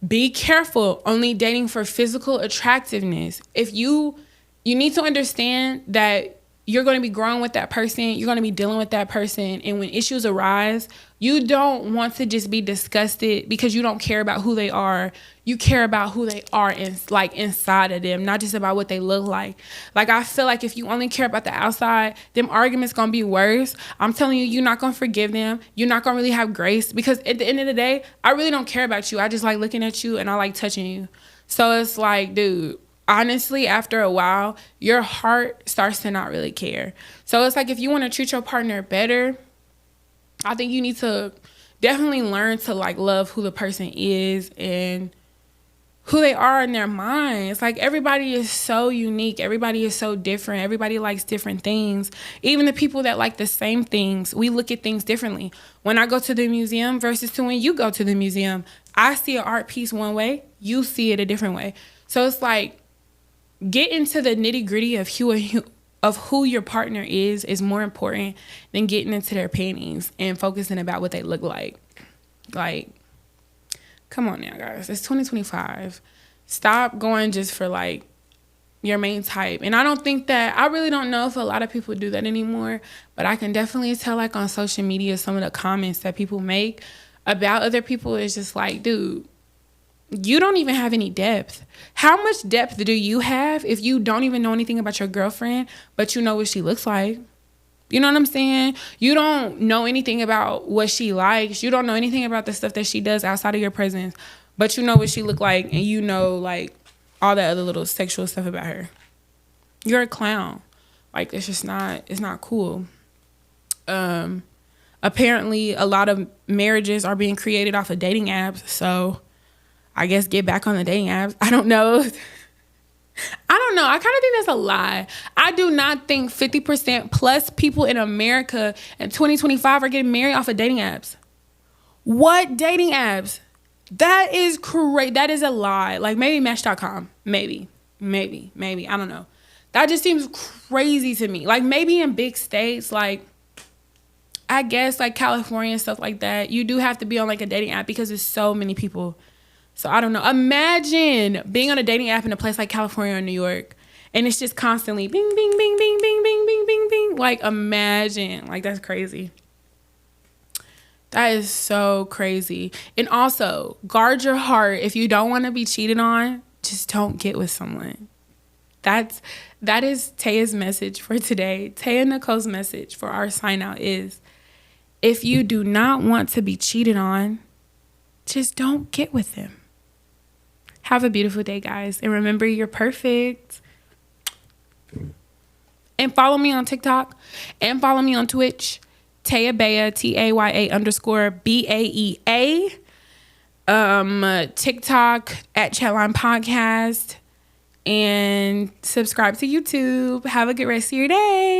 Be careful only dating for physical attractiveness. If you need to understand that you're going to be growing with that person, you're going to be dealing with that person, and when issues arise, you don't want to just be disgusted because you don't care about who they are. You care about who they are inside of them, not just about what they look like. Like, I feel like if you only care about the outside, them arguments going to be worse. I'm telling you, you're not going to forgive them. You're not going to really have grace, because at the end of the day, I really don't care about you. I just like looking at you and I like touching you. So it's like, dude, honestly, after a while, your heart starts to not really care. So it's like, if you want to treat your partner better, I think you need to definitely learn to like love who the person is and who they are in their minds. Like, everybody is so unique. Everybody is so different. Everybody likes different things. Even the people that like the same things, we look at things differently. When I go to the museum versus to when you go to the museum, I see an art piece one way, you see it a different way. So it's like, get into the nitty gritty of who your partner is more important than getting into their panties and focusing about what they look like. Like, come on now, guys. It's 2025. Stop going just for like your main type. And I really don't know if a lot of people do that anymore, but I can definitely tell, like, on social media, some of the comments that people make about other people is just like, dude, you don't even have any depth. How much depth do you have if you don't even know anything about your girlfriend, but you know what she looks like? You know what I'm saying? You don't know anything about what she likes. You don't know anything about the stuff that she does outside of your presence, but you know what she look like, and you know, like, all that other little sexual stuff about her. You're a clown. Like, it's not cool. Apparently, a lot of marriages are being created off of dating apps, so I guess get back on the dating apps. I don't know. I kind of think that's a lie. I do not think 50% plus people in America in 2025 are getting married off of dating apps. What dating apps? That is crazy. That is a lie. Like, maybe Match.com. Maybe. I don't know. That just seems crazy to me. Like, maybe in big states, like, I guess, like, California and stuff like that, you do have to be on, like, a dating app because there's so many people. So I don't know. Imagine being on a dating app in a place like California or New York, and it's just constantly bing, bing, bing, bing, bing, bing, bing, bing, bing. Like, imagine. Like, that's crazy. That is so crazy. And also, guard your heart. If you don't want to be cheated on, just don't get with someone. That is Taya's message for today. Taya Nicole's message for our sign out is, if you do not want to be cheated on, just don't get with them. Have a beautiful day, guys. And remember, you're perfect. And follow me on TikTok and follow me on Twitch. Taya Bea, TAYA_BAEA. TikTok at Chatlinepodcast. And subscribe to YouTube. Have a good rest of your day.